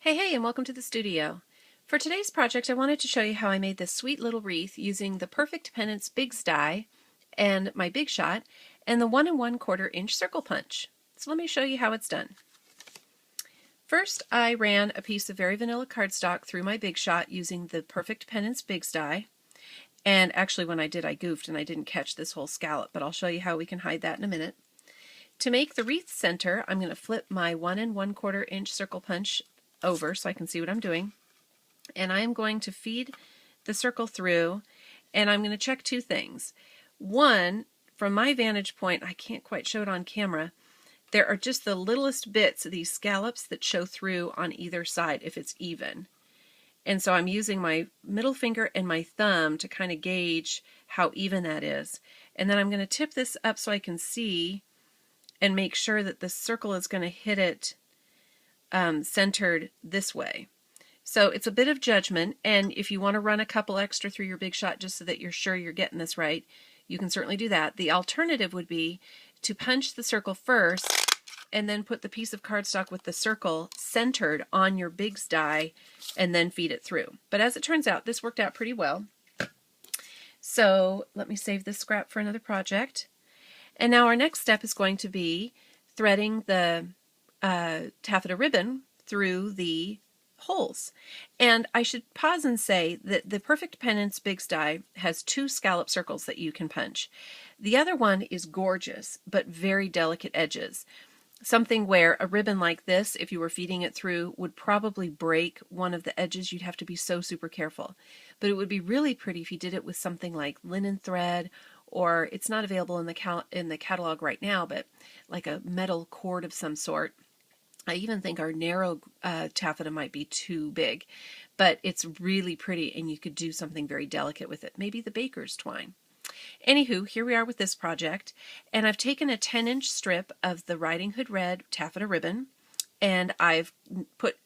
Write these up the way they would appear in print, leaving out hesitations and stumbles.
Hey, and welcome to the studio. For today's project, I wanted to show you how I made this sweet little wreath using the Perfect Pennants Bigs die and my Big Shot and the 1 1/4 inch circle punch. So let me show you how it's done. First, I ran a piece of very vanilla cardstock through my Big Shot using the Perfect Pennants Bigs die. And actually when I did, I goofed and I didn't catch this whole scallop, but I'll show you how we can hide that in a minute. To make the wreath center, I'm going to flip my 1 1/4 inch circle punch over so I can see what I'm doing. And I am going to feed the circle through, and I'm going to check two things. One, from my vantage point, I can't quite show it on camera, there are just the littlest bits of these scallops that show through on either side if it's even. And so I'm using my middle finger and my thumb to kind of gauge how even that is. And then I'm going to tip this up so I can see and make sure that the circle is going to hit it centered this way. So it's a bit of judgment, and if you want to run a couple extra through your Big Shot just so that you're sure you're getting this right, you can certainly do that. The alternative would be to punch the circle first and then put the piece of cardstock with the circle centered on your Bigs die and then feed it through. But as it turns out, this worked out pretty well. So let me save this scrap for another project. And now our next step is going to be threading the taffeta ribbon through the holes. And I should pause and say that the Perfect Pennants Bigs die has two scallop circles that you can punch. The other one is gorgeous, but very delicate edges. Something where a ribbon like this, if you were feeding it through, would probably break one of the edges. You'd have to be so super careful. But it would be really pretty if you did it with something like linen thread, or it's not available in the catalog right now, but like a metal cord of some sort. I even think our narrow taffeta might be too big, but it's really pretty and you could do something very delicate with it. Maybe the baker's twine. Anywho, here we are with this project, and I've taken a 10-inch strip of the Riding Hood Red taffeta ribbon, and I've put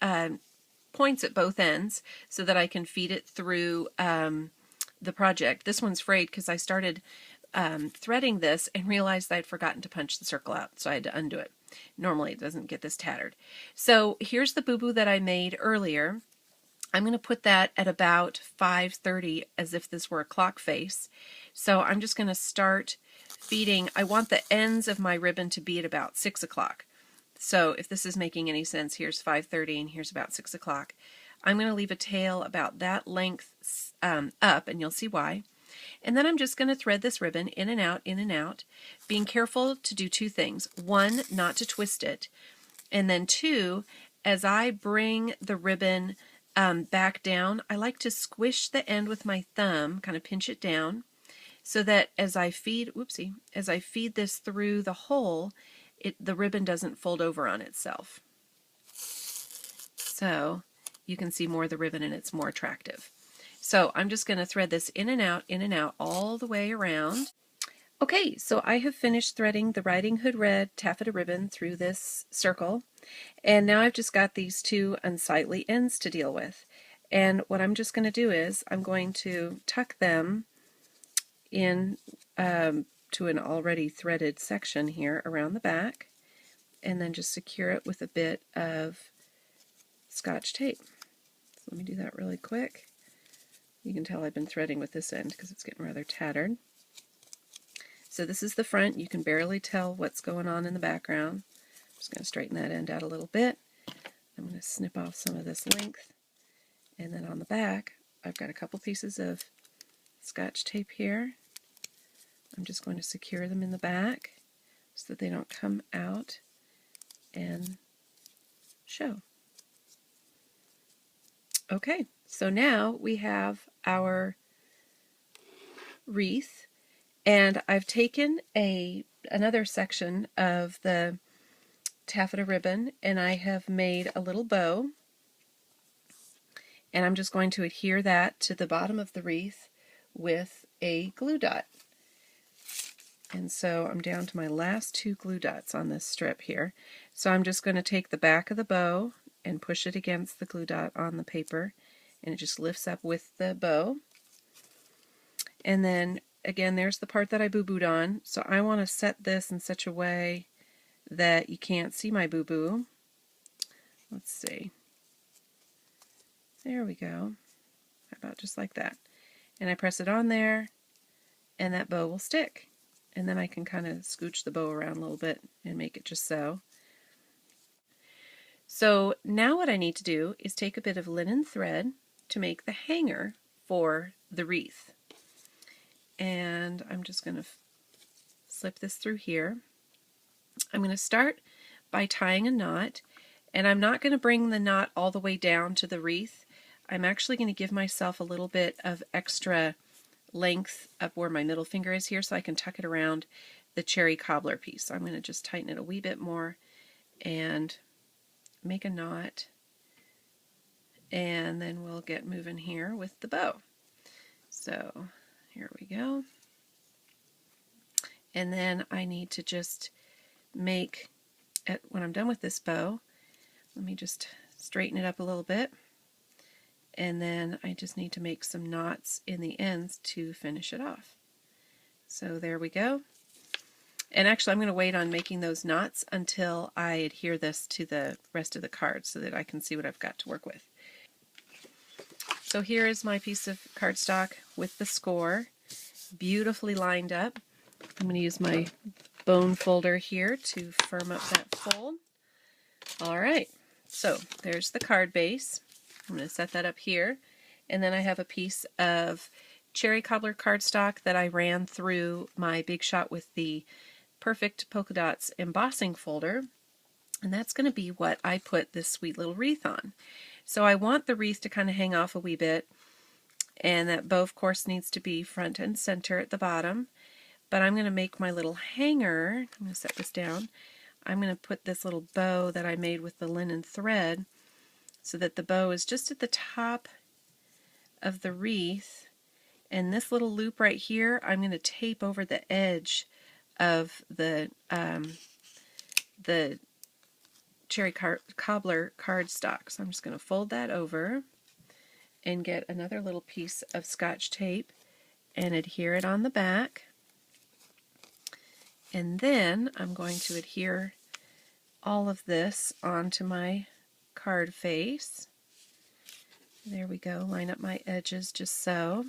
points at both ends so that I can feed it through the project. This one's frayed because I started threading this and realized I'd forgotten to punch the circle out, so I had to undo it. Normally it doesn't get this tattered. So here's the boo-boo that I made earlier. I'm going to put that at about 5:30 as if this were a clock face. So I'm just going to start feeding. I want the ends of my ribbon to be at about 6 o'clock. So if this is making any sense, here's 5:30 and here's about 6 o'clock. I'm going to leave a tail about that length up, and you'll see why. And then I'm just going to thread this ribbon in and out, being careful to do two things. One, not to twist it. And then two, as I bring the ribbon back down, I like to squish the end with my thumb, kind of pinch it down, so that as I feed, as I feed this through the hole, the ribbon doesn't fold over on itself. So you can see more of the ribbon and it's more attractive. So I'm just going to thread this in and out all the way around. Okay, so I have finished threading the Riding Hood Red taffeta ribbon through this circle, and now I've just got these two unsightly ends to deal with. And what I'm just going to do is I'm going to tuck them in to an already threaded section here around the back, and then just secure it with a bit of Scotch tape. So let me do that really quick. You can tell I've been threading with this end because it's getting rather tattered. So this is the front. You can barely tell what's going on in the background. I'm just going to straighten that end out a little bit. I'm going to snip off some of this length. And then on the back, I've got a couple pieces of Scotch tape here. I'm just going to secure them in the back so that they don't come out and show. Okay, so now we have our wreath, and I've taken another section of the taffeta ribbon and I have made a little bow, and I'm just going to adhere that to the bottom of the wreath with a glue dot. And so I'm down to my last two glue dots on this strip here. So I'm just going to take the back of the bow and push it against the glue dot on the paper, and it just lifts up with the bow. And then again, there's the part that I boo-booed on, so I want to set this in such a way that you can't see my boo-boo. Let's see. There we go. About just like that. And I press it on there, and that bow will stick. And then I can kind of scooch the bow around a little bit and make it just so. So now what I need to do is take a bit of linen thread to make the hanger for the wreath. And I'm just going to slip this through here. I'm going to start by tying a knot, and I'm not going to bring the knot all the way down to the wreath. I'm actually going to give myself a little bit of extra length up where my middle finger is here so I can tuck it around the cherry cobbler piece. So I'm going to just tighten it a wee bit more and make a knot, and then we'll get moving here with the bow. So here we go. And then I need to just make, when I'm done with this bow, let me just straighten it up a little bit, and then I just need to make some knots in the ends to finish it off. So there we go. And actually I'm going to wait on making those knots until I adhere this to the rest of the card so that I can see what I've got to work with. So here is my piece of cardstock with the score, beautifully lined up. I'm going to use my bone folder here to firm up that fold. Alright, so there's the card base. I'm going to set that up here, and then I have a piece of cherry cobbler cardstock that I ran through my Big Shot with the Perfect Polka Dots embossing folder, and that's going to be what I put this sweet little wreath on. So I want the wreath to kind of hang off a wee bit, and that bow of course needs to be front and center at the bottom, but I'm going to make my little hanger. I'm going to set this down. I'm going to put this little bow that I made with the linen thread so that the bow is just at the top of the wreath, and this little loop right here I'm going to tape over the edge of the cherry cobbler cardstock. So I'm just going to fold that over and get another little piece of Scotch tape and adhere it on the back. And then I'm going to adhere all of this onto my card face. There we go, line up my edges just so.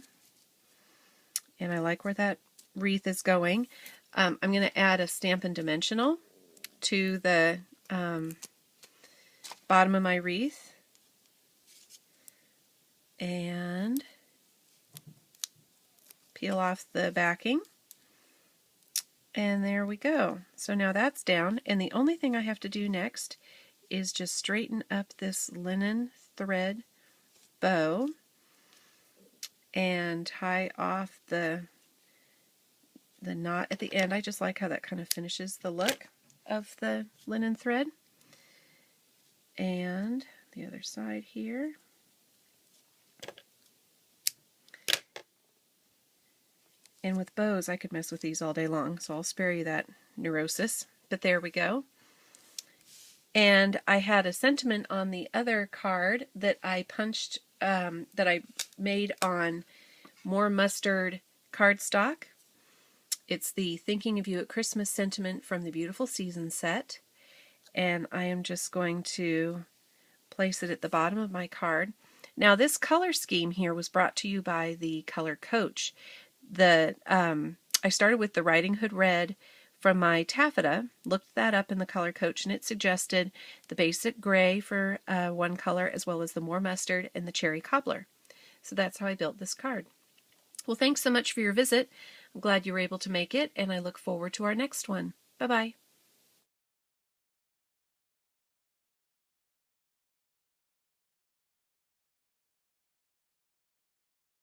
And I like where that wreath is going. I'm going to add a Stampin' Dimensional to the bottom of my wreath. And peel off the backing. And there we go. So now that's down, and the only thing I have to do next is just straighten up this linen thread bow and tie off the knot at the end. I just like how that kind of finishes the look of the linen thread. And the other side here. And with bows, I could mess with these all day long, so I'll spare you that neurosis. But there we go. And I had a sentiment on the other card that I punched, that I made on More Mustard cardstock. It's the Thinking of You at Christmas sentiment from the Beautiful Season set. And I am just going to place it at the bottom of my card. Now this color scheme here was brought to you by the Color Coach. I started with the Riding Hood Red from my taffeta, looked that up in the Color Coach, and it suggested the basic gray for one color, as well as the More Mustard and the Cherry Cobbler. So that's how I built this card. Well, thanks so much for your visit. I'm glad you were able to make it, and I look forward to our next one. Bye-bye.